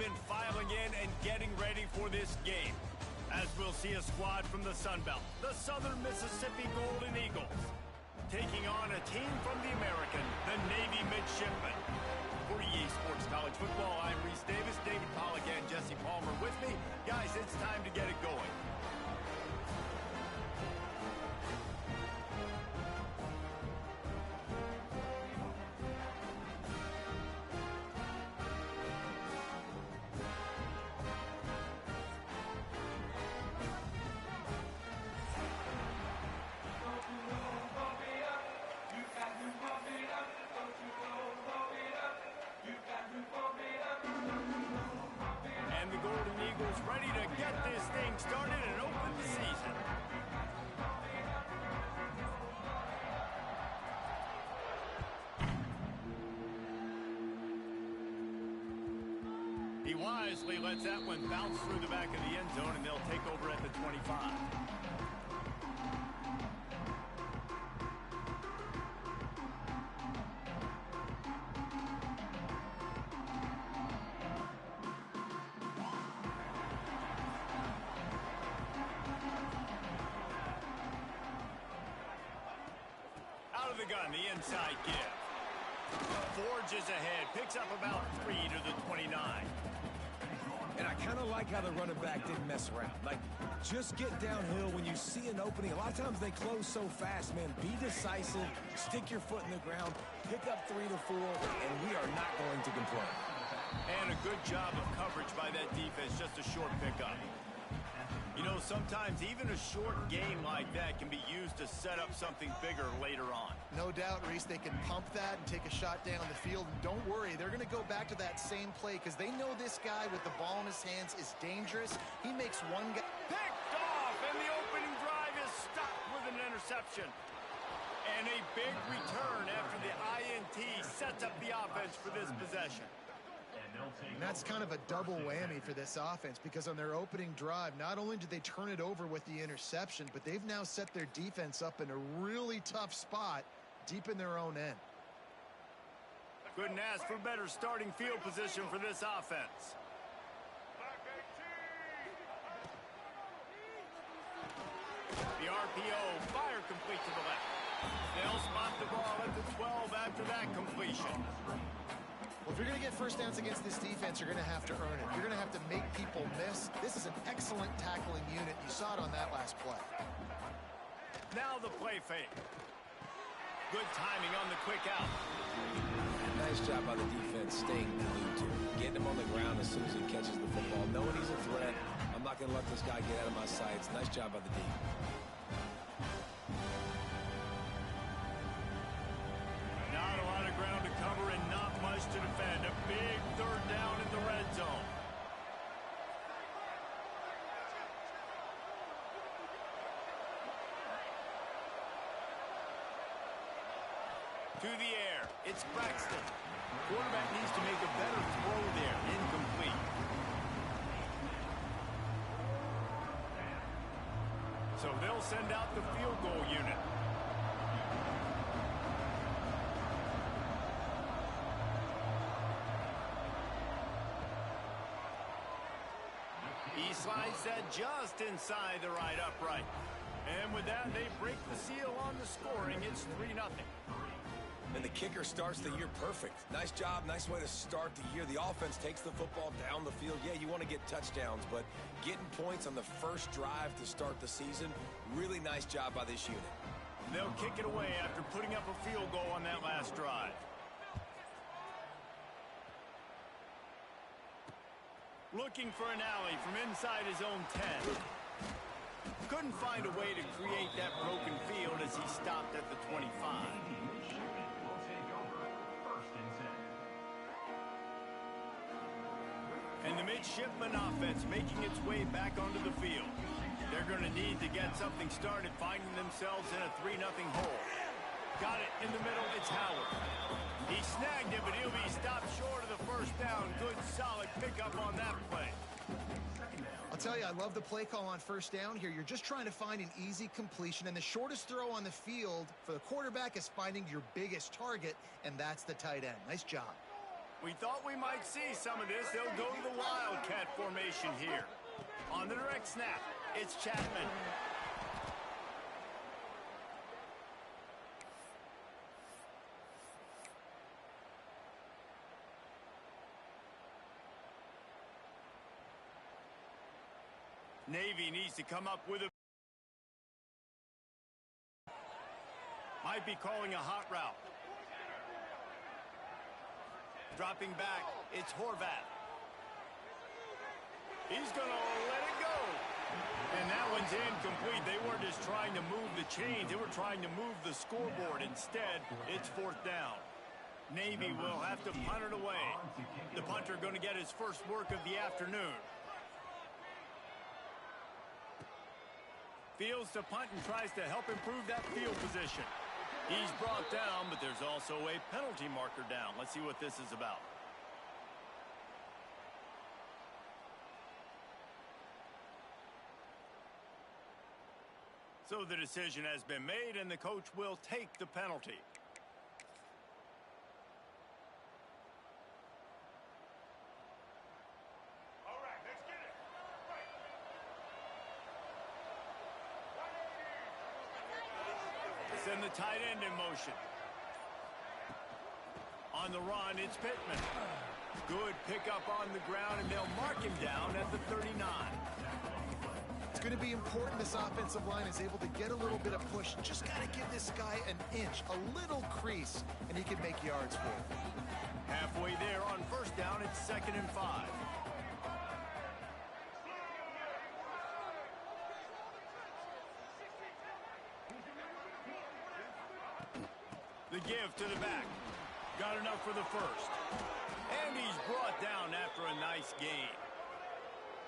been filing in and getting ready for this game, as we'll see a squad from the Sun Belt, the Southern Mississippi Golden Eagles, taking on a team from the American, the Navy Midshipmen. For EA Sports College Football, I'm Reese Davis, David Pollack, and Jesse Palmer with me. Guys, it's time to get it going. And the Golden Eagles ready to get this thing started and open the season. He wisely lets that one bounce through the back of the end zone, and they'll take over at the 25. Out of the gun, the inside give. Forges ahead, picks up about 3 to the 29. And I kind of like how the running back didn't mess around. Like, just get downhill when you see an opening. A lot of times they close so fast, man. Be decisive, stick your foot in the ground, pick up 3 to 4, and we are not going to complain. And a good job of coverage by that defense, just a short pickup. You know, sometimes even a short game like that can be used to set up something bigger later on. No doubt, Reese, they can pump that and take a shot down the field. And don't worry, they're going to go back to that same play because they know this guy with the ball in his hands is dangerous. He makes one guy... Picked off, and the opening drive is stopped with an interception. And a big return after the INT sets up the offense for this possession. And that's kind of a double whammy for this offense because on their opening drive, not only did they turn it over with the interception, but they've now set their defense up in a really tough spot deep in their own end. Couldn't ask for better starting field position for this offense. The RPO, fire complete to the left. They'll spot the ball at the 12 after that completion. Well, if you're going to get first downs against this defense, you're going to have to earn it. You're going to have to make people miss. This is an excellent tackling unit. You saw it on that last play. Now the play fake. Good timing on the quick out. Nice job by the defense staying glued to him. Getting him on the ground as soon as he catches the football. Knowing he's a threat, I'm not going to let this guy get out of my sights. Nice job by the D. Not a lot of ground to cover and not much to defend. A big third down in the red zone. To the air. It's Braxton. Quarterback needs to make a better throw there. Incomplete. So they'll send out the field goal unit. He slides that just inside the right upright. And with that, they break the seal on the scoring. It's 3-0. And the kicker starts the year perfect. Nice job, nice way to start the year. The offense takes the football down the field. Yeah, you want to get touchdowns, but getting points on the first drive to start the season, really nice job by this unit. They'll kick it away after putting up a field goal on that last drive. Looking for an alley from inside his own 10. Couldn't find a way to create that broken field as he stopped at the 25. And the midshipman offense making its way back onto the field. They're going to need to get something started, finding themselves in a 3-0 hole. Got it in the middle, it's Howard. He snagged it, but he'll be stopped short of the first down. Good, solid pickup on that play. I'll tell you, I love the play call on first down here. You're just trying to find an easy completion, and the shortest throw on the field for the quarterback is finding your biggest target, and that's the tight end. Nice job. We thought we might see some of this. They'll go to the Wildcat formation here. On the direct snap, it's Chapman. Navy needs to come up with a... Might be calling a hot route. Dropping back, it's Horvath. He's going to let it go. And that one's incomplete. They weren't just trying to move the chains. They were trying to move the scoreboard. Instead, it's 4th down. Navy will have to punt it away. The punter going to get his first work of the afternoon. Fields to punt and tries to help improve that field position. He's brought down, but there's also a penalty marker down. Let's see what this is about. So the decision has been made, and the coach will take the penalty. Send the tight end in motion. On the run, it's Pittman. Good pickup on the ground, and they'll mark him down at the 39. It's going to be important this offensive line is able to get a little bit of push. Just got to give this guy an inch, a little crease, and he can make yards for it. Halfway there on 1st down, it's 2nd and 5. The give to the back. Got enough for the first. And he's brought down after a nice gain.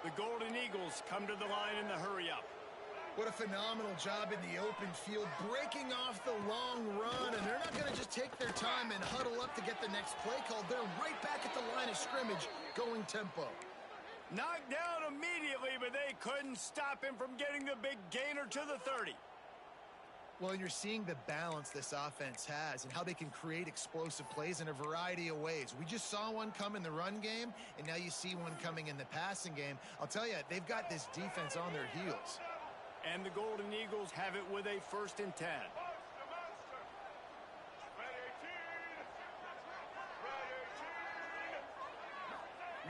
The Golden Eagles come to the line in the hurry-up. What a phenomenal job in the open field, breaking off the long run, and they're not going to just take their time and huddle up to get the next play called. They're right back at the line of scrimmage, going tempo. Knocked down immediately, but they couldn't stop him from getting the big gainer to the 30. Well, you're seeing the balance this offense has and how they can create explosive plays in a variety of ways. We just saw one come in the run game, and now you see one coming in the passing game. I'll tell you, they've got this defense on their heels. And the Golden Eagles have it with a 1st and 10.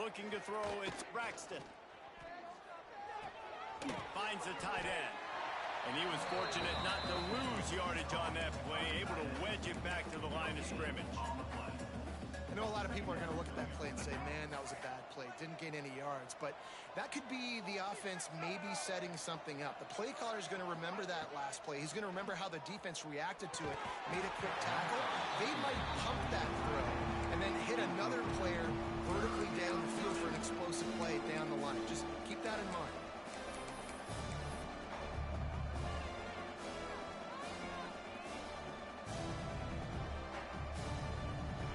Looking to throw, it's Braxton. Finds the tight end. And he was fortunate not to lose yardage on that play, able to wedge it back to the line of scrimmage. I know a lot of people are going to look at that play and say, man, that was a bad play. Didn't gain any yards. But that could be the offense maybe setting something up. The play caller is going to remember that last play. He's going to remember how the defense reacted to it, made a quick tackle. They might pump that throw and then hit another player vertically down the field for an explosive play down the line. Just keep that in mind.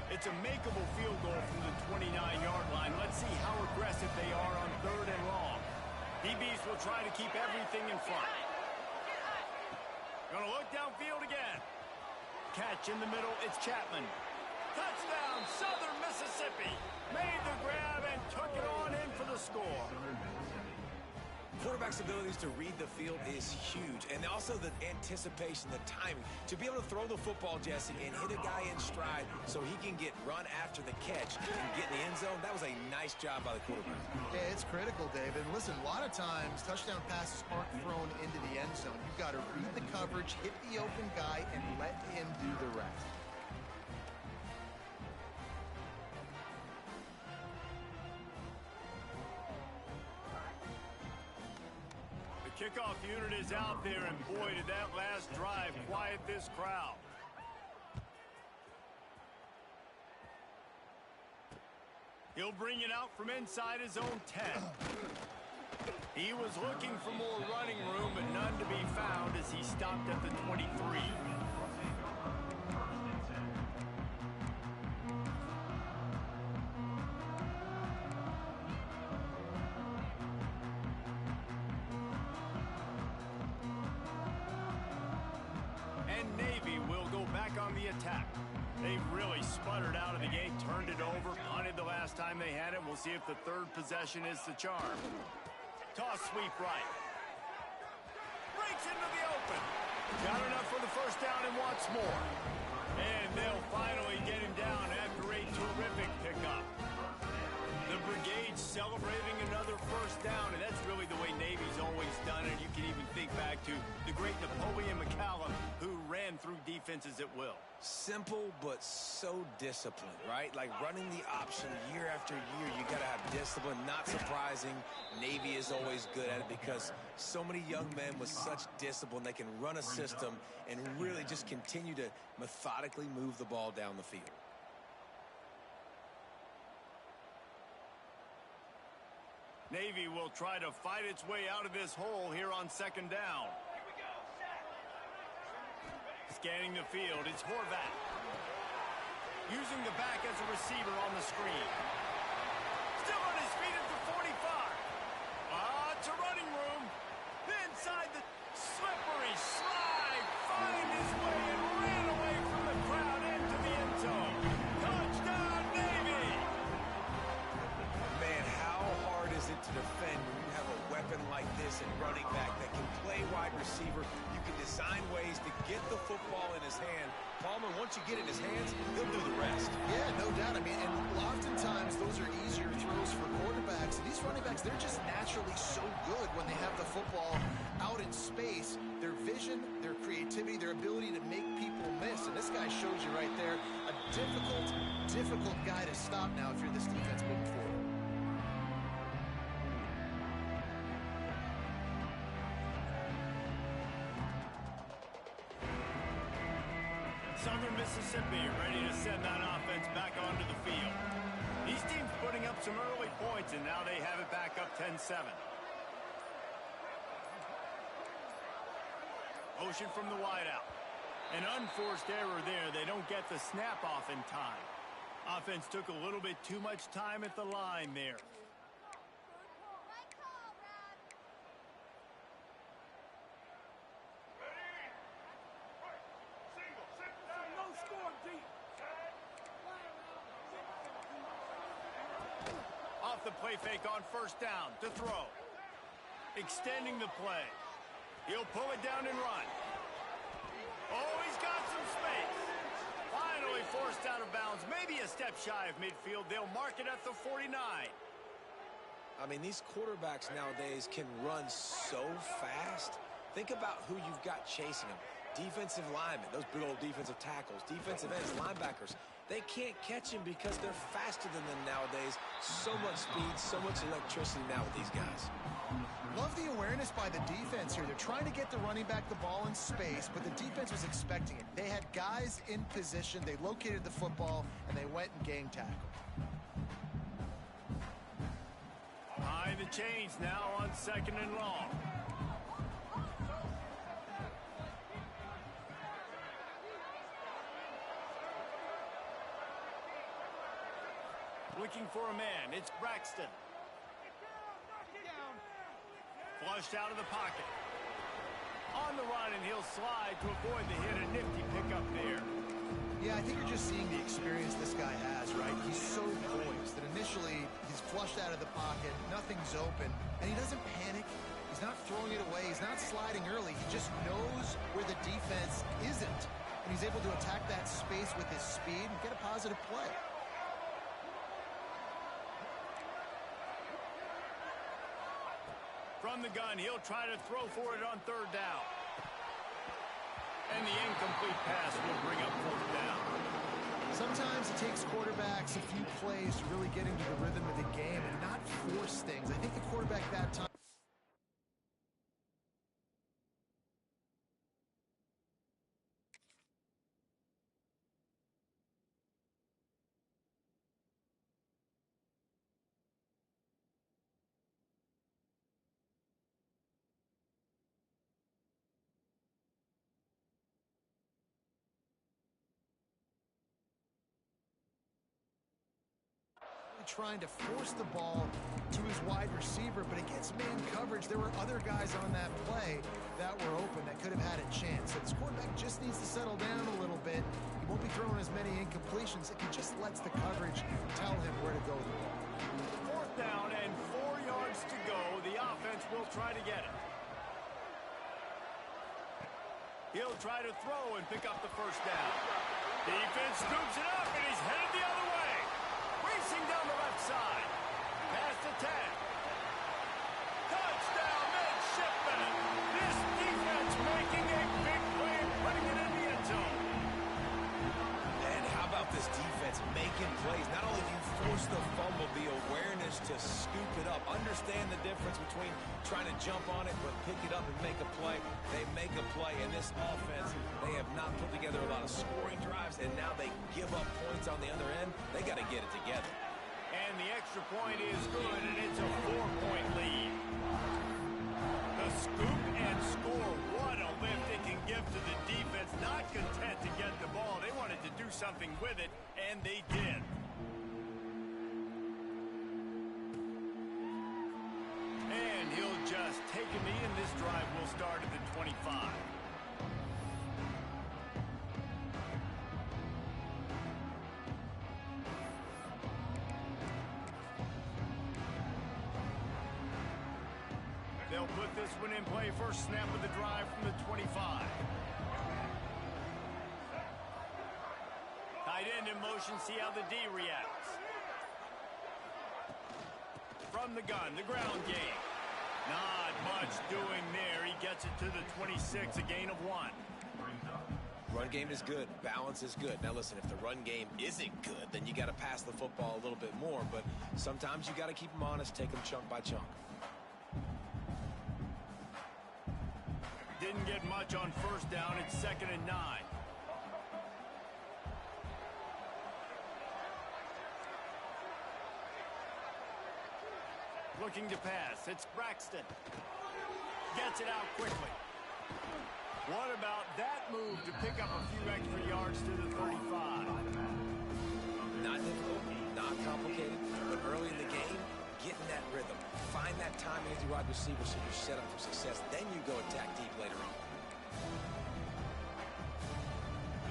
It's a makeable field goal from the 29-yard line. Let's see how aggressive they are on 3rd and long. DBs will try to keep everything in front. Gonna look downfield again. Catch in the middle, it's Chapman. Touchdown, Southern Mississippi. Made the grab and took it on in for the score. Quarterback's abilities to read the field is huge, and also the anticipation, the timing. To be able to throw the football, Jesse, and hit a guy in stride so he can get run after the catch and get in the end zone, that was a nice job by the quarterback. Yeah, it's critical, David. And listen, a lot of times touchdown passes aren't thrown into the end zone. You've got to read the coverage, hit the open guy, and let him do the rest. Kickoff unit is out there, and boy, did that last drive quiet this crowd. He'll bring it out from inside his own 10. He was looking for more running room, but none to be found as he stopped at the 23. And Navy will go back on the attack. They really sputtered out of the gate, turned it over, punted the last time they had it. We'll see if the third possession is the charm. Toss sweep right. Breaks into the open. Got enough for the first down and wants more. And they'll finally get him down after a terrific pickup. The Brigade's celebrating another first down, and that's really the way Navy's always done it. You can even think back to the great Napoleon McCallum, who ran through defenses at will. Simple, but so disciplined, right? Like running the option year after year, you got to have discipline. Not surprising, Navy is always good at it because so many young men with such discipline, they can run a system and really just continue to methodically move the ball down the field. Navy will try to fight its way out of this hole here on second down. Scanning the field, it's Horvat. Using the back as a receiver on the screen. Still on his feet at the 45. To running room. Inside the slippery slide. Find his way and ran away from the crowd into the end zone. Touchdown, Navy! Man, how hard is it to defend when you have a weapon like this at running back that can play wide receiver? You can design ways to get the football in his hand. Palmer, once you get it in his hands, he'll do the rest. Yeah, no doubt. I mean, and oftentimes those are easier throws for quarterbacks. These running backs, they're just naturally so good when they have the football out in space. Their vision, their creativity, their ability to make people miss. And this guy shows you right there, a difficult guy to stop now if you're this defense moving forward. Southern Mississippi ready to send that offense back onto the field. These teams putting up some early points, and now they have it back up 10-7. Motion from the wideout. An unforced error there. They don't get the snap off in time. Offense took a little bit too much time at the line there. Off the play fake on first down to throw. Extending the play. He'll pull it down and run. Oh, he's got some space. Finally forced out of bounds. Maybe a step shy of midfield. They'll mark it at the 49. I mean, these quarterbacks nowadays can run so fast. Think about who you've got chasing them. Defensive linemen, those big old defensive tackles, defensive ends, linebackers. They can't catch him because they're faster than them nowadays. So much speed, so much electricity now with these guys. Love the awareness by the defense here. They're trying to get the running back the ball in space, but the defense was expecting it. They had guys in position. They located the football, and they went and gang tackled. Behind the chains now on second and long. Looking for a man. It's Braxton. Flushed out of the pocket. On the run, and he'll slide to avoid the hit. A nifty pickup there. Yeah, I think you're just seeing the experience this guy has, right? He's so poised that initially he's flushed out of the pocket, nothing's open, and he doesn't panic. He's not throwing it away. He's not sliding early. He just knows where the defense isn't, and he's able to attack that space with his speed and get a positive play. From the gun, he'll try to throw for it on third down. And the incomplete pass will bring up fourth down. Sometimes it takes quarterbacks a few plays to really get into the rhythm of the game and not force things. I think the quarterback that time trying to force the ball to his wide receiver, but against man coverage, there were other guys on that play that were open that could could have had a chance. So this quarterback just needs to settle down a little bit. He won't be throwing as many incompletions if he just lets the coverage tell him where to go with the ball. Fourth down and 4 yards to go. The offense will try to get it. He'll try to throw and pick up the first down. Defense scoops it up, and he's headed the other way. Racing down the left side. Past the 10. Touchdown, midshipman. This defense making a big play and putting it in the end zone. And how about this defense making plays? Not only do you force the fumble, the awareness to scoop it up. Understand the difference between trying to jump on it, but pick it up and make a play. They make a play, and this offense, they have not put together a lot of scoring drives, and now they give up points on the other end. They got to get it together. And the extra point is good, and it's a 4-point lead. The scoop and score. What a lift it can give to the defense. Not content to get the ball. They wanted to do something with it, and they did. And he'll just take a knee, and this drive will start at the 25. They'll put this one in play. First snap of the drive from the 25. Tight end in motion. See how the D reacts. From the gun, the ground game. Not much doing there. He gets it to the 26, a gain of 1. Run game is good. Balance is good. Now, listen, if the run game isn't good, then you got to pass the football a little bit more. But sometimes you got to keep them honest, take them chunk by chunk. Didn't get much on first down. It's 2nd and 9. Looking to pass. It's Braxton. Gets it out quickly. What about that move to pick up a few extra yards to the 35? Not difficult, not complicated, but early in the game, getting that rhythm. Find that timing as your wide receiver so you're set up for success. Then you go attack deep later on.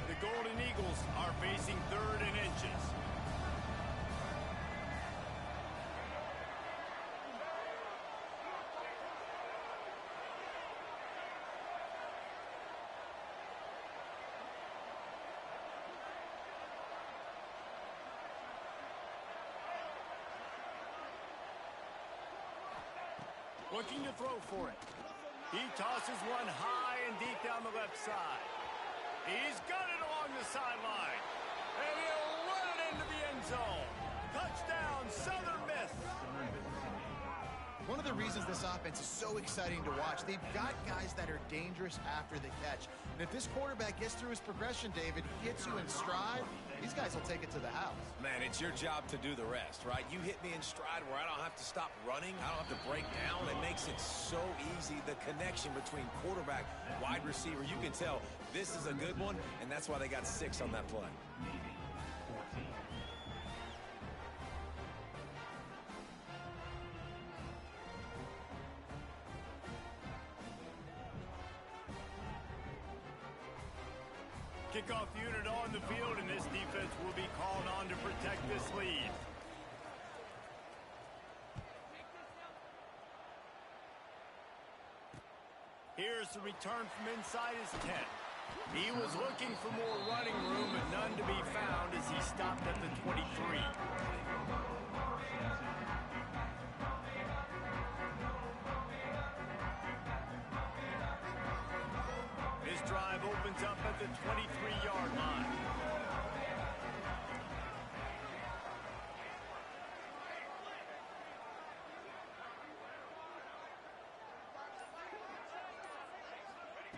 The Golden Eagles are facing 3rd and inches. Looking to throw for it. He tosses one high and deep down the left side. He's got it along the sideline. And he'll run it into the end zone. Touchdown, Southern Miss. One of the reasons this offense is so exciting to watch, they've got guys that are dangerous after the catch. And if this quarterback gets through his progression, David, hits you in stride, these guys will take it to the house. Man, it's your job to do the rest, right? You hit me in stride where I don't have to stop running. I don't have to break down. It makes it so easy. The connection between quarterback, wide receiver, you can tell this is a good one, and that's why they got 6 on that play. Kickoff unit on the field, and this defense will be called on to protect this lead. Here's the return from inside his 10. He was looking for more running room, but none to be found as he stopped at the 23. This drive opens up at the 23-yard line.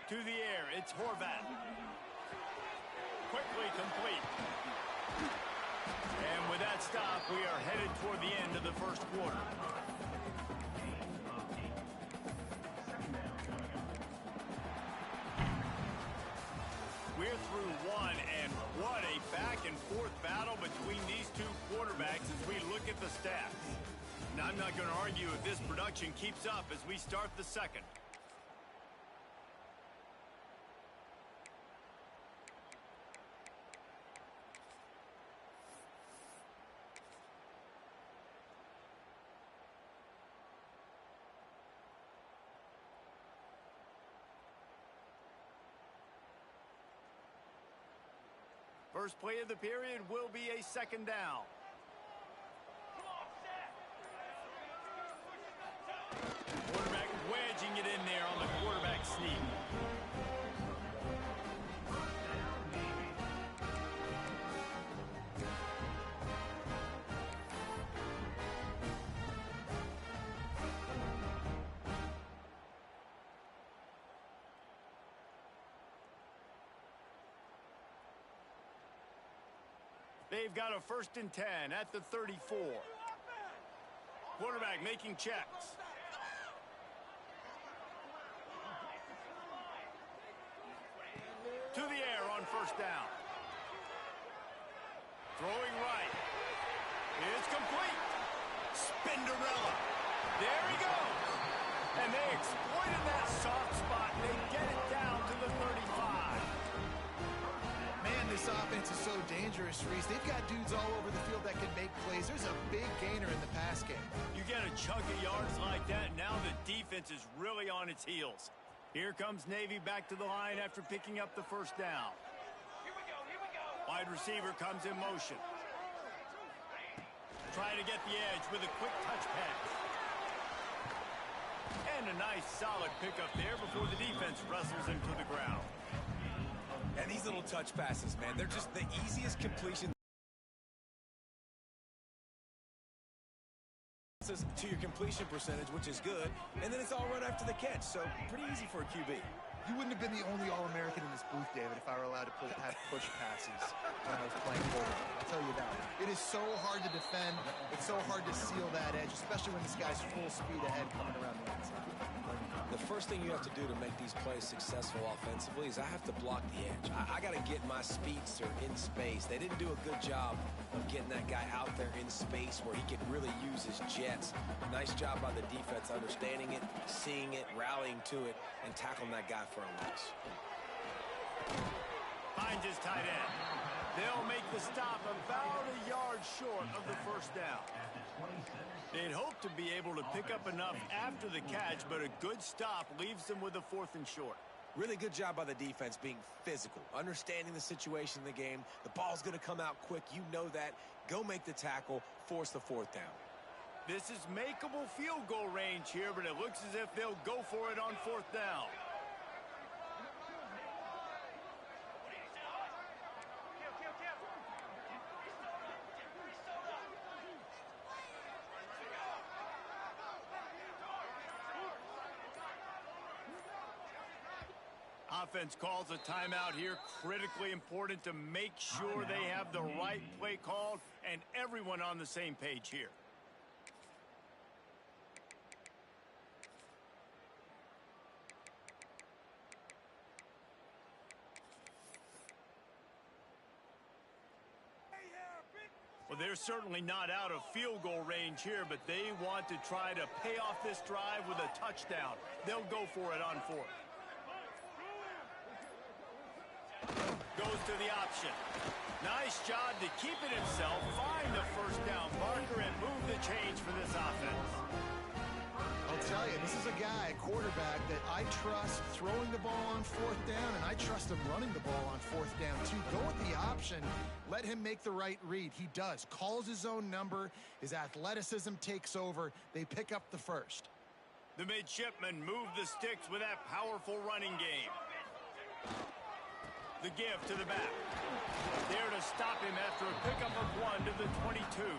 To the air, it's Horvath. Quickly complete. And with that stop, we are headed toward the end of the first quarter. We're through one, and what a back-and-forth battle between these two quarterbacks as we look at the stats. And I'm not going to argue if this production keeps up as we start the second. First play of the period will be a second down. Quarterback wedging it in there on the quarterback sneak. They've got a 1st and 10 at the 34. Quarterback making checks. To the air on 1st down. Throwing right. It's complete. Spinderella. There he goes. And they exploited that soft spot. They get it down to the 35. Man, this offense is so dangerous, Reese. They've got dudes all over the field that can make plays. There's a big gainer in the pass game. You get a chunk of yards like that, now the defense is really on its heels. Here comes Navy back to the line after picking up the 1st down. Here we go. Wide receiver comes in motion. Trying to get the edge with a quick touch pass. And a nice solid pickup there before the defense wrestles him to the ground. And these little touch passes, man, they're just the easiest completion to your completion percentage, which is good, and then it's all right after the catch, so pretty easy for a QB. You wouldn't have been the only All-American in this booth, David, if I were allowed to have push passes when I was playing quarterback. I'll tell you that. It is so hard to defend. It's so hard to seal that edge, especially when this guy's full speed ahead coming around the inside. The first thing you have to do to make these plays successful offensively is I have to block the edge. I got to get my speedster in space. They didn't do a good job of getting that guy out there in space where he could really use his jets. Nice job by the defense understanding it, seeing it, rallying to it, and tackling that guy for a loss. Finds his tight end. They'll make the stop about a yard short of the 1st down. They'd hope to be able to pick up enough after the catch, but a good stop leaves them with a 4th and short. Really good job by the defense being physical, understanding the situation in the game. The ball's going to come out quick. You know that. Go make the tackle, force the 4th down. This is makeable field goal range here, but it looks as if they'll go for it on 4th down. Offense calls a timeout here. Critically important to make sure they have the right play called and everyone on the same page here. Well, they're certainly not out of field goal range here, but they want to try to pay off this drive with a touchdown. They'll go for it on 4th. Goes to the option. Nice job to keep it himself, find the 1st down marker, and move the change for this offense. I'll tell you, this is a guy, a quarterback, that I trust throwing the ball on 4th down, and I trust him running the ball on 4th down, too. Go with the option. Let him make the right read. He does. Calls his own number. His athleticism takes over. They pick up the 1st. The midshipmen move the sticks with that powerful running game. The give to the back. There to stop him after a pickup of 1 to the 22.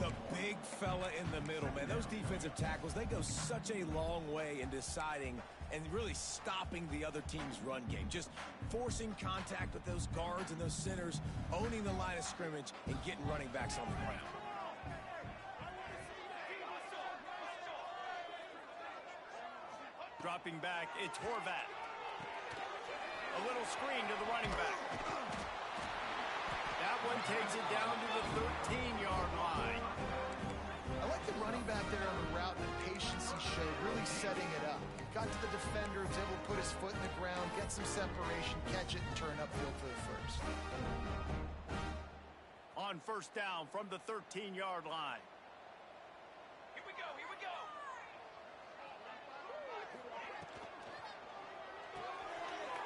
The big fella in the middle, man. Those defensive tackles, they go such a long way in deciding and really stopping the other team's run game. Just forcing contact with those guards and those centers, owning the line of scrimmage, and getting running backs on the ground. Dropping back, it's Horvat. A little screen to the running back. That one takes it down to the 13-yard line. I like the running back there on the route and the patience he showed, really setting it up. Got to the defender, was able to put his foot in the ground, get some separation, catch it, and turn upfield for the 1st. On 1st down from the 13-yard line. Here we go.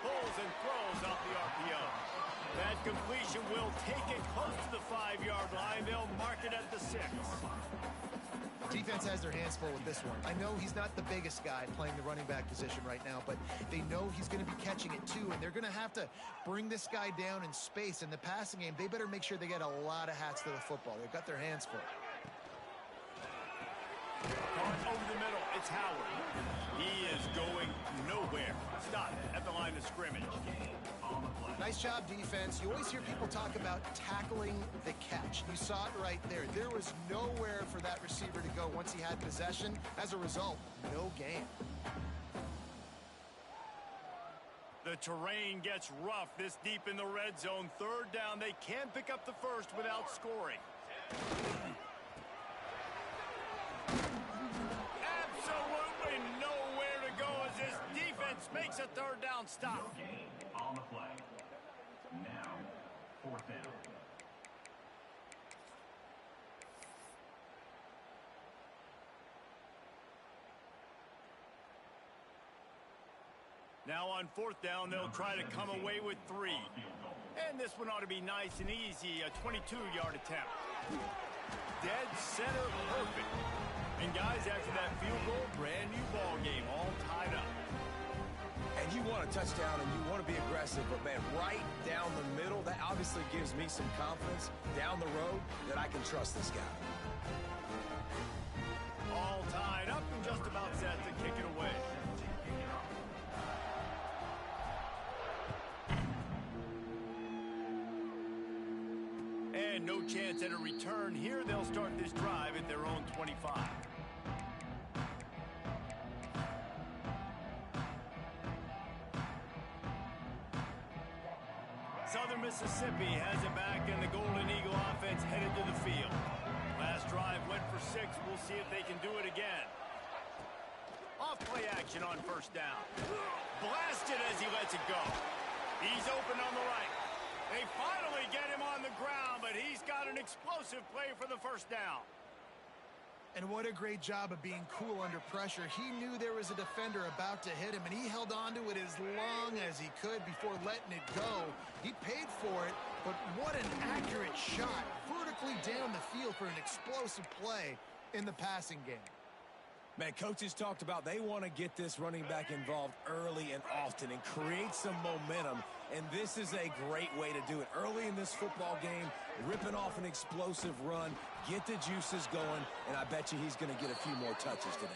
pulls and throws off the RPO. That completion will take it close to the 5-yard line. They'll mark it at the 6. Defense has their hands full with this one. I know he's not the biggest guy playing the running back position right now, but they know he's going to be catching it too, and they're going to have to bring this guy down in space. In the passing game, they better make sure they get a lot of hats to the football. They've got their hands full. Over the middle, it's Howard. He is going nowhere. Stop at the line of scrimmage. Nice job, defense. You always hear people talk about tackling the catch. You saw it right there. There was nowhere for that receiver to go once he had possession. As a result, no gain. The terrain gets rough this deep in the red zone. 3rd down. They can pick up the first without scoring. Absolutely nowhere to go as this defense makes a 3rd down stop. On the play. Now, 4th down. Now on 4th down, they'll try to come away with 3. And this one ought to be nice and easy, a 22-yard attempt. Dead center perfect. And guys, after that field goal, brand new ball game, all tied up. And you want a touchdown and you want to be aggressive, but man, right down the middle, that obviously gives me some confidence down the road that I can trust this guy. All tied up and just about set to kick it away. And no chance at a return here. They'll start this drive at their own 25. Southern Mississippi has it back, and the Golden Eagle offense headed to the field. Last drive went for 6. We'll see if they can do it again. Off play action on 1st down. Blasted as he lets it go. He's open on the right. They finally get him on the ground, but he's got an explosive play for the 1st down. And what a great job of being cool under pressure. He knew there was a defender about to hit him, and he held on to it as long as he could before letting it go. He paid for it, but what an accurate shot vertically down the field for an explosive play in the passing game. Man, coaches talked about they want to get this running back involved early and often and create some momentum, and this is a great way to do it. Early in this football game, ripping off an explosive run, get the juices going, and I bet you he's going to get a few more touches today.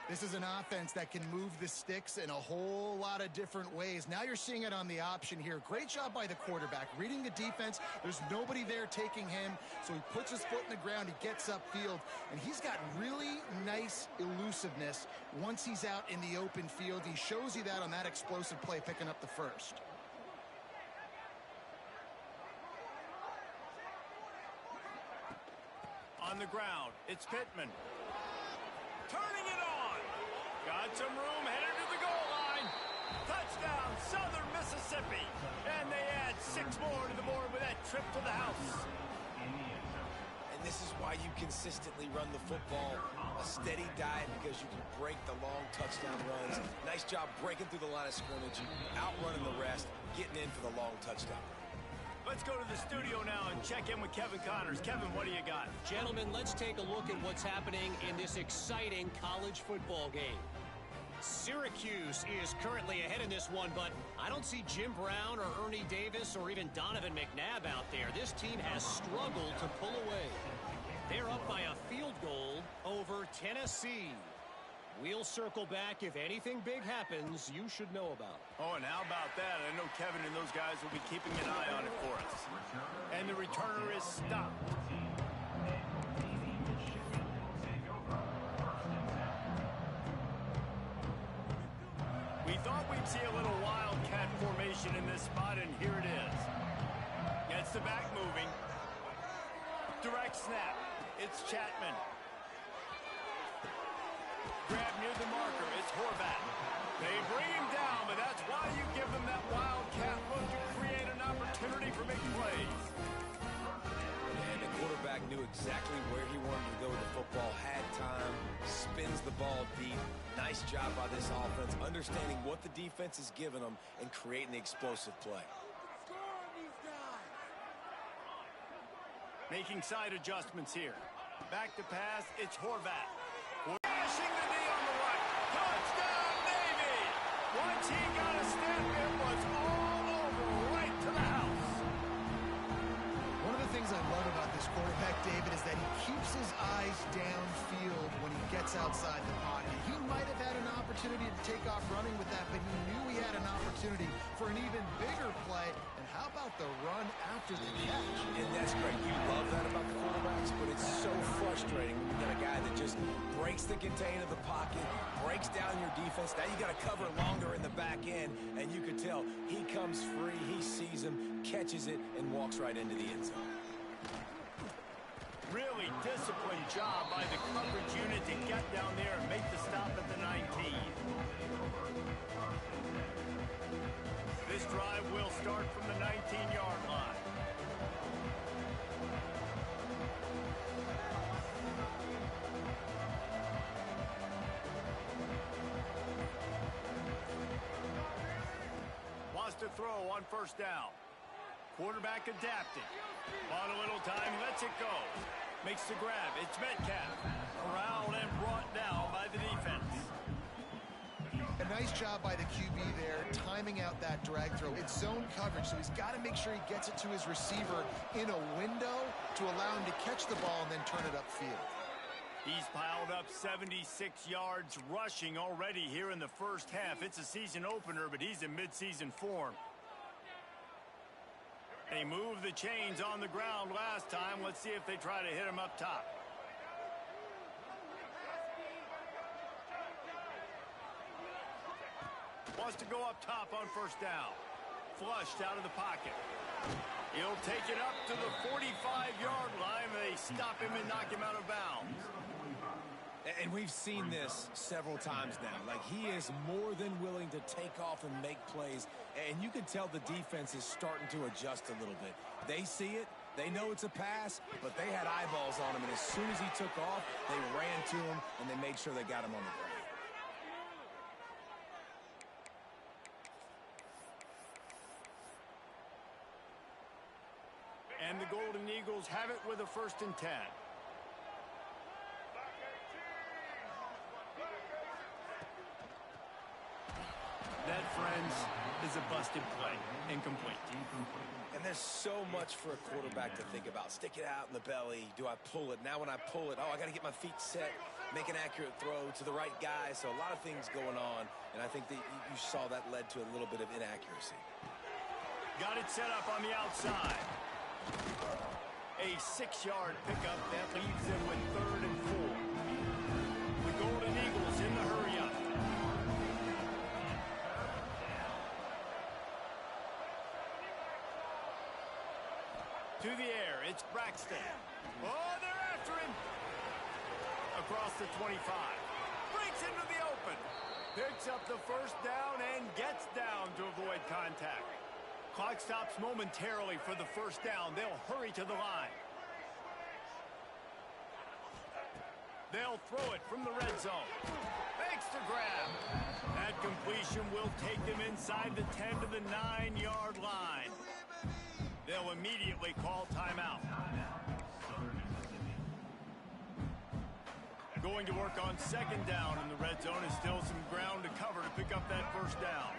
This is an offense that can move the sticks in a whole lot of different ways. Now you're seeing it on the option here. Great job by the quarterback. Reading the defense, there's nobody there taking him, so he puts his foot in the ground, he gets upfield, and he's got really nice elusiveness once he's out in the open field. He shows you that on that explosive play, picking up the first. On the ground, it's Pittman. Turning it on. Got some room, headed to the goal line. Touchdown, Southern Mississippi. And they add 6 more to the board with that trip to the house. And this is why you consistently run the football, a steady diet, because you can break the long touchdown runs. Nice job breaking through the line of scrimmage, outrunning the rest, getting in for the long touchdown. Let's go to the studio now and check in with Kevin Connors. Kevin, what do you got? Gentlemen, let's take a look at what's happening in this exciting college football game. Syracuse is currently ahead in this one, but I don't see Jim Brown or Ernie Davis or even Donovan McNabb out there. This team has struggled to pull away. They're up by a field goal over Tennessee. We'll circle back. If anything big happens, you should know about it. Oh, and how about that? I know Kevin and those guys will be keeping an eye on it for us. And the returner is stopped. We thought we'd see a little wildcat formation in this spot, and here it is. Gets the back moving. Direct snap. It's Chapman. Grab near the marker. It's Horvat. They bring him down, but that's why you give them that wildcat look to create an opportunity for big plays. And the quarterback knew exactly where he wanted to go with the football, had time, spins the ball deep. Nice job by this offense, understanding what the defense is giving them and creating the explosive play. Making side adjustments here. Back to pass, it's Horvat. Flashing the knee on the right. Touchdown, Navy! Once he got a step, it was all over, right to the house. One of the things I love about this quarterback, David, is that he keeps his eyes downfield when he gets outside the pocket. He might have had an opportunity to take off running with that, but he knew he had an opportunity for an even bigger play. And how about the run after the catch? And that's great. You love that about the quarterbacks, but it's so frustrating when you got a guy that just breaks the contain of the pocket, breaks down your defense. Now you got to cover longer in the back end, and you could tell he comes free, he sees him, catches it, and walks right into the end zone. Really disciplined job by the coverage unit to get down there and make the stop at the 19. This drive will start from the 19-yard line. Wants to throw on first down. Quarterback adapting. On a little time, lets it go. Makes the grab. It's Metcalf. Corralled and brought down by the defense. A nice job by the QB there, timing out that drag throw. It's zone coverage, so he's got to make sure he gets it to his receiver in a window to allow him to catch the ball and then turn it upfield. He's piled up 76 yards rushing already here in the first half. It's a season opener, but he's in midseason form. And he moved the chains on the ground last time. Let's see if they try to hit him up top. Wants to go up top on first down. Flushed out of the pocket. He'll take it up to the 45-yard line. They stop him and knock him out of bounds. And we've seen this several times now. Like, he is more than willing to take off and make plays. And you can tell the defense is starting to adjust a little bit. They see it. They know it's a pass, but they had eyeballs on him. And as soon as he took off, they ran to him, and they made sure they got him on the ground. And the Golden Eagles have it with a 1st and 10. That, friends, is a busted play. Incomplete. And there's so much for a quarterback to think about. Stick it out in the belly. Do I pull it? Now when I pull it, I got to get my feet set, make an accurate throw to the right guy. So a lot of things going on, and I think that you saw that led to a little bit of inaccuracy. Got it set up on the outside. A 6-yard pickup that leaves them with 3rd and 4. The Golden Eagles in the hurry-up. To the air, it's Braxton. Oh, they're after him. Across the 25. Breaks into the open. Picks up the 1st down and gets down to avoid contact. Clock stops momentarily for the 1st down. They'll hurry to the line. They'll throw it from the red zone. Makes the grab. That completion will take them inside the 10 to the 9-yard line. They'll immediately call timeout. Going to work on 2nd down in the red zone. Is still some ground to cover to pick up that 1st down.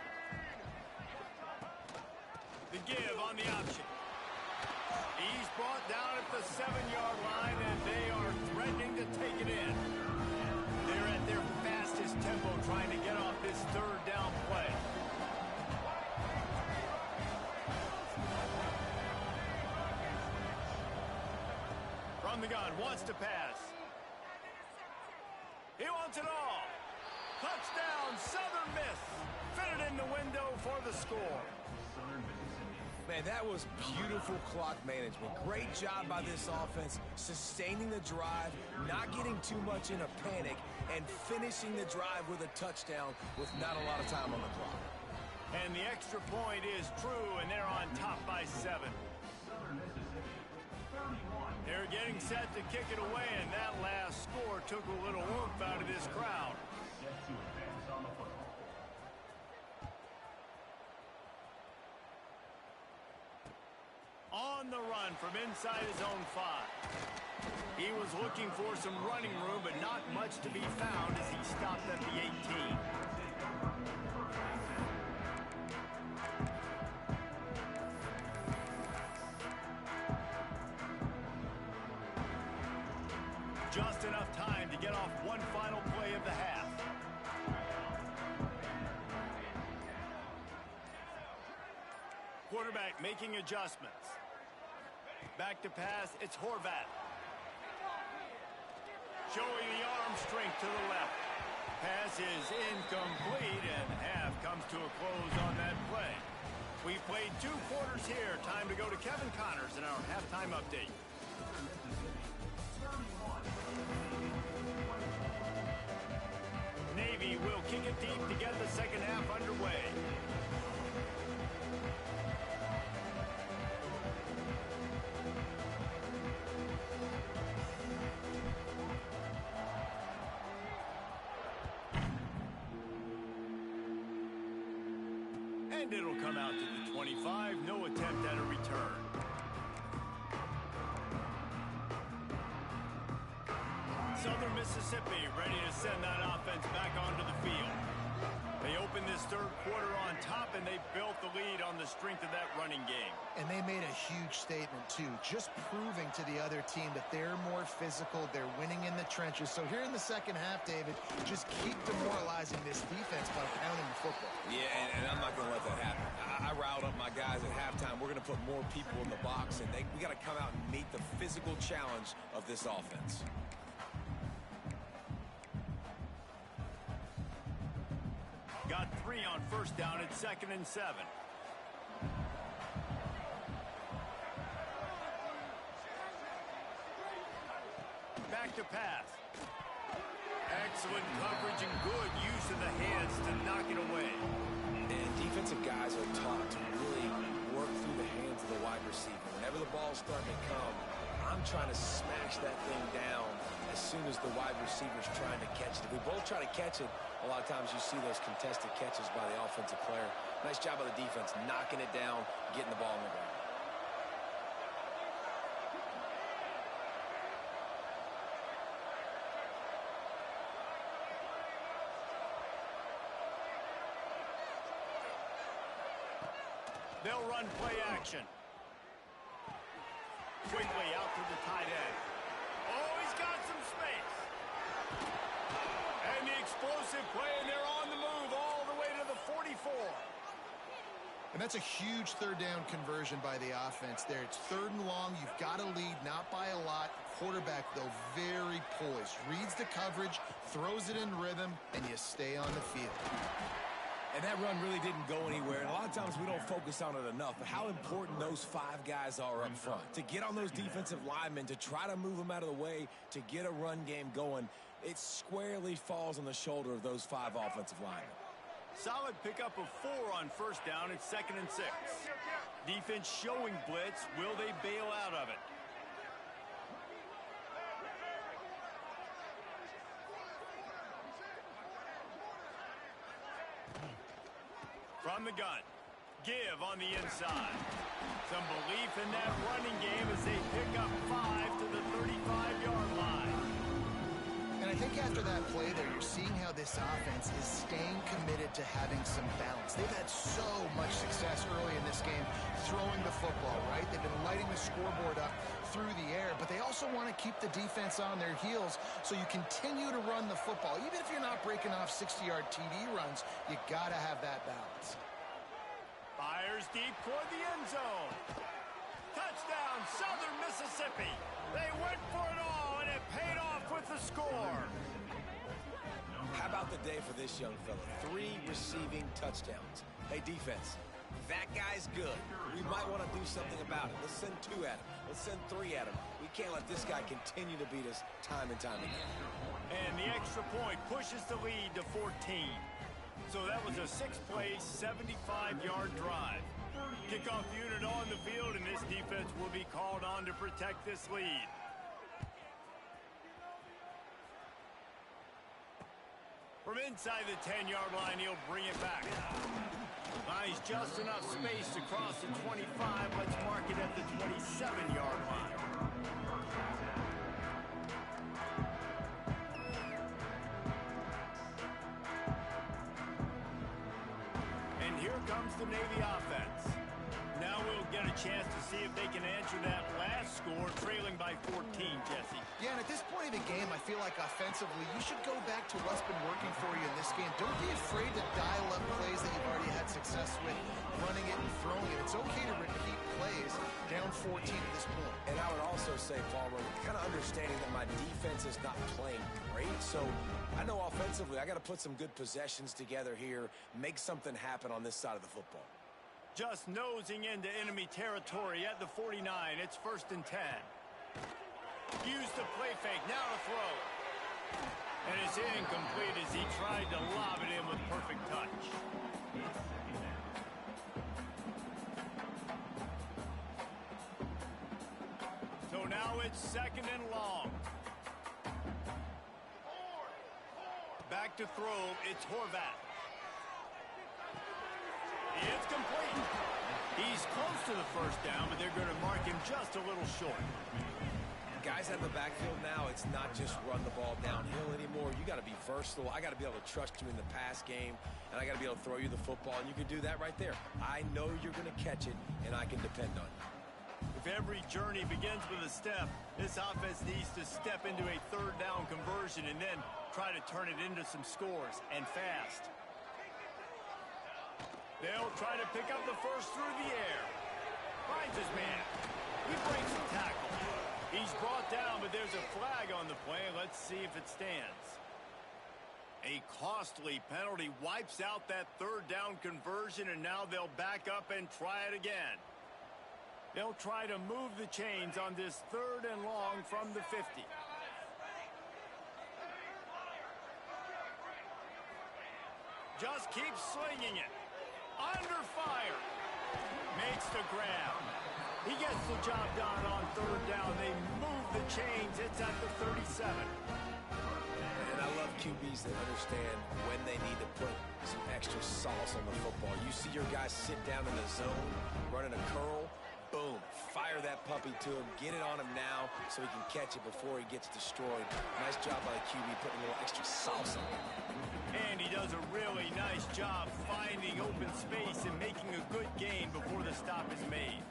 The give on the option. He's brought down at the 7-yard line, and they are threatening to take it in. They're at their fastest tempo trying to get off this 3rd down play. From the gun, wants to pass. He wants it all. Touchdown, Southern Miss. Fitted in the window for the score. Man, that was beautiful clock management. Great job by this offense, sustaining the drive, not getting too much in a panic, and finishing the drive with a touchdown with not a lot of time on the clock. And the extra point is true, and they're on top by 7. They're getting set to kick it away, and that last score took a little oomph out of this crowd. On the run from inside his own 5. He was looking for some running room, but not much to be found as he stopped at the 18. Just enough time to get off one final play of the half. Quarterback making adjustments. Back to pass, it's Horvat. Showing the arm strength to the left. Pass is incomplete, and half comes to a close on that play. We played 2 quarters here. Time to go to Kevin Connors in our halftime update. Navy will kick it deep to get the second half underway. And it'll come out to the 25. No attempt at a return. Southern Mississippi ready to send that offense back onto the field. They opened this third quarter on top, and they built the lead on the strength of that running game. And they made a huge statement, too, just proving to the other team that they're more physical, they're winning in the trenches. So here in the second half, David, just keep demoralizing this defense by pounding the football. Yeah, and I'm not going to let that happen. I riled up my guys at halftime. We're going to put more people in the box, and we got to come out and meet the physical challenge of this offense. Got 3 on first down at 2nd and 7. Back to pass. Excellent coverage and good use of the hands to knock it away. And defensive guys are taught to really work through the hands of the wide receiver. Whenever the ball's starting to come, I'm trying to smash that thing down as soon as the wide receiver's trying to catch it. If we both try to catch it, a lot of times you see those contested catches by the offensive player. Nice job by the defense, knocking it down, getting the ball on the ground. They'll run play action. Quickly out to the tight end. Oh, he's got some space. And the explosive play, and they're on the move all the way to the 44. And that's a huge third down conversion by the offense there. It's 3rd and long. You've got to lead, not by a lot. Quarterback, though, very poised. Reads the coverage, throws it in rhythm, and you stay on the field. And that run really didn't go anywhere. And a lot of times we don't focus on it enough. But how important those 5 guys are up front. To get on those defensive linemen, to try to move them out of the way, to get a run game going, it squarely falls on the shoulder of those 5 offensive linemen. Solid pickup of 4 on first down at 2nd and 6. Defense showing blitz. Will they bail out of it? From the gun. Give on the inside. Some belief in that running game as they pick up 5 to the 35-yard line. And I think after that play there, you're seeing how this offense is staying committed to having some balance. They've had so much success early in this game throwing the football, right? They've been lighting the scoreboard up through the air, but they also want to keep the defense on their heels, so you continue to run the football. Even if you're not breaking off 60-yard TD runs, you got to have that balance. Fires deep toward the end zone. Touchdown, Southern Mississippi. They went for it all, and it paid off with the score. How about the day for this young fella? 3 receiving touchdowns. Hey, defense, that guy's good. We might want to do something about it. Let's send 2 at him. Let's send 3 at him. We can't let this guy continue to beat us time and time again. And the extra point pushes the lead to 14. So that was a 6-play, 75-yard drive. Kickoff unit on the field, and this defense will be called on to protect this lead. From inside the 10-yard line, he'll bring it back. Finds just enough space to cross the 25. Let's mark it at the 27-yard line. And here comes the Navy offense. Now we'll get a chance to see if they can answer that last score, trailing by 14, Jesse. Yeah, and at this point of the game, I feel like offensively, you should go back to what's been working for you in this game. Don't be afraid to dial up plays that you've already had success with, running it and throwing it. It's okay to repeat plays down 14 at this point. And I would also say, Palmer, kind of understanding that my defense is not playing great, so I know offensively I got to put some good possessions together here, make something happen on this side of the football. Just nosing into enemy territory at the 49. It's 1st and 10. Use the play fake. Now to throw. And it's incomplete as he tried to lob it in with perfect touch. So now it's 2nd and long. Back to throw. It's Horvat. It's complete. He's close to the first down, but they're going to mark him just a little short. Guys out of the backfield now, it's not just run the ball downhill anymore. You got to be versatile. I got to be able to trust you in the pass game, and I got to be able to throw you the football, and you can do that right there. I know you're going to catch it, and I can depend on you. If every journey begins with a step, this offense needs to step into a 3rd down conversion and then try to turn it into some scores, and fast. They'll try to pick up the first through the air. Finds his man. He breaks the tackle. He's brought down, but there's a flag on the play. Let's see if it stands. A costly penalty wipes out that 3rd down conversion, and now they'll back up and try it again. They'll try to move the chains on this 3rd and long from the 50. Just keeps slinging it. Under fire. Makes the grab. He gets the job done on 3rd down. They move the chains. It's at the 37. And I love QBs that understand when they need to put some extra sauce on the football. You see your guys sit down in the zone, running a curl, boom, fire that puppy to him, get it on him now so he can catch it before he gets destroyed. Nice job by the QB putting a little extra sauce on it. And he does a really nice job finding open space and making a good gain before the stop is made.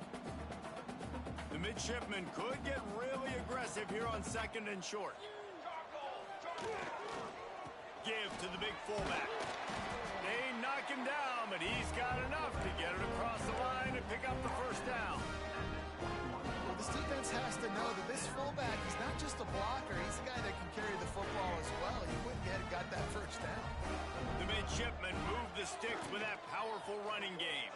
The midshipman could get really aggressive here on 2nd and short. Give to the big fullback. They knock him down, but he's got enough to get it across the line and pick up the first down. Well, this defense has to know that this fullback is not just a blocker. He's the guy that can carry the football as well. He went ahead and got that first down. The midshipman moved the sticks with that powerful running game.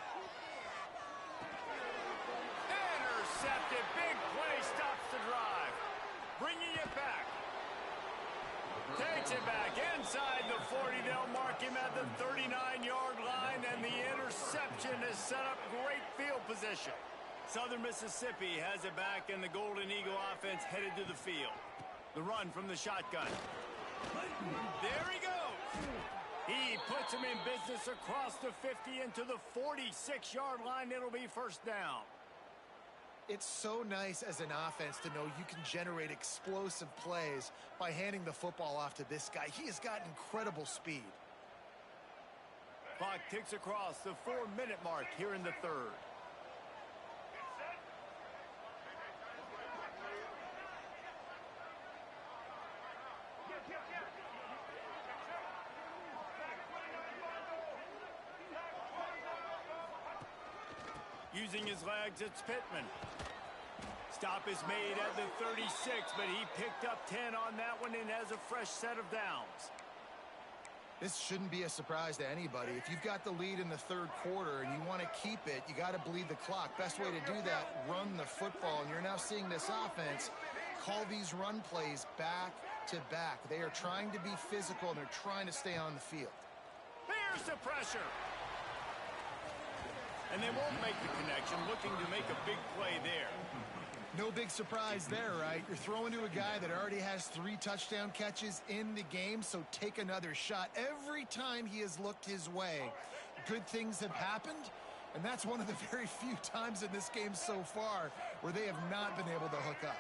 Intercepted. Big play stops the drive. Bringing it back. Takes it back inside the 40. They'll mark him at the 39-yard line, and the interception has set up great field position. Southern Mississippi has it back, and the Golden Eagle offense headed to the field. The run from the shotgun. There he goes. He puts him in business across the 50 into the 46-yard line. It'll be first down. It's so nice as an offense to know you can generate explosive plays by handing the football off to this guy. He has got incredible speed. Clock ticks across the 4-minute mark here in the 3rd. Using his legs, it's Pittman. Stop is made at the 36, but he picked up 10 on that one and has a fresh set of downs. This shouldn't be a surprise to anybody. If you've got the lead in the 3rd quarter and you want to keep it, you got to bleed the clock. Best way to do that, run the football. And you're now seeing this offense call these run plays back to back. They are trying to be physical, and they're trying to stay on the field. There's the pressure. And and they won't make the connection, looking to make a big play there. No big surprise there, right? You're throwing to a guy that already has 3 touchdown catches in the game, so take another shot. Every time he has looked his way, good things have happened, and that's one of the very few times in this game so far where they have not been able to hook up.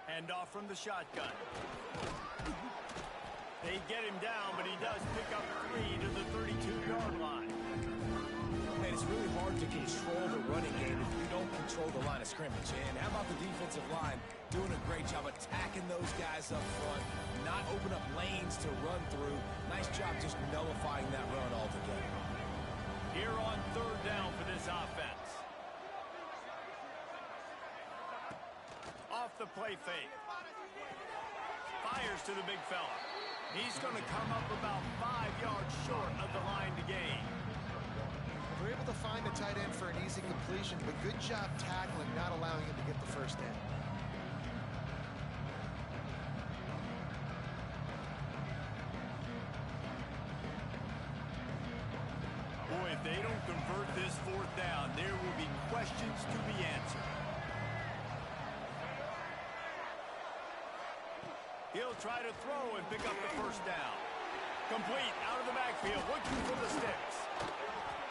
Hand off from the shotgun. They get him down, but he does pick up 3 to the 32-yard line. Man, it's really hard to control the running game if you don't control the line of scrimmage. And how about the defensive line doing a great job attacking those guys up front, not open up lanes to run through. Nice job just nullifying that run altogether. Here on 3rd down for this offense. Off the play fake. Fires to the big fella. He's going to come up about 5 yards short of the line to gain. They're able to find the tight end for an easy completion, but good job tackling, not allowing him to get the first down. Boy, if they don't convert this 4th down, there will be questions to be answered. He'll try to throw and pick up the first down. Complete out of the backfield, looking for the sticks.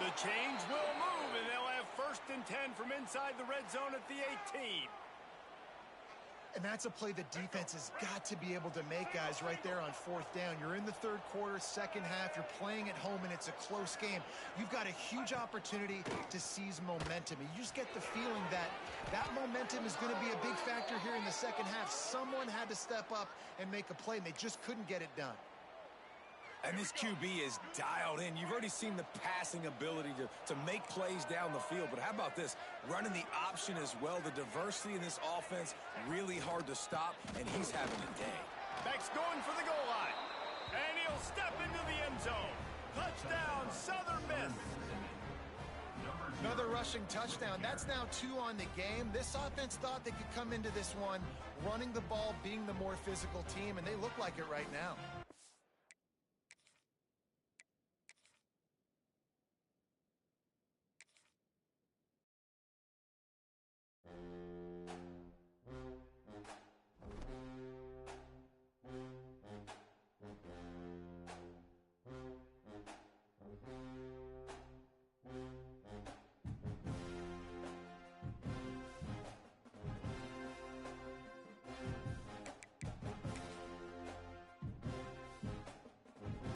The chains will move, and they'll have 1st and 10 from inside the red zone at the 18. And that's a play the defense has got to be able to make, guys, right there on 4th down. You're in the 3rd quarter, 2nd half. You're playing at home, and it's a close game. You've got a huge opportunity to seize momentum. And you just get the feeling that that momentum is going to be a big factor here in the 2nd half. Someone had to step up and make a play, and they just couldn't get it done. And this QB is dialed in. You've already seen the passing ability to make plays down the field. But how about this? Running the option as well. The diversity in this offense, really hard to stop, and he's having a day. Beck's going for the goal line. And he'll step into the end zone. Touchdown, Southern Miss. Another rushing touchdown. That's now 2 on the game. This offense thought they could come into this one running the ball, being the more physical team, and they look like it right now.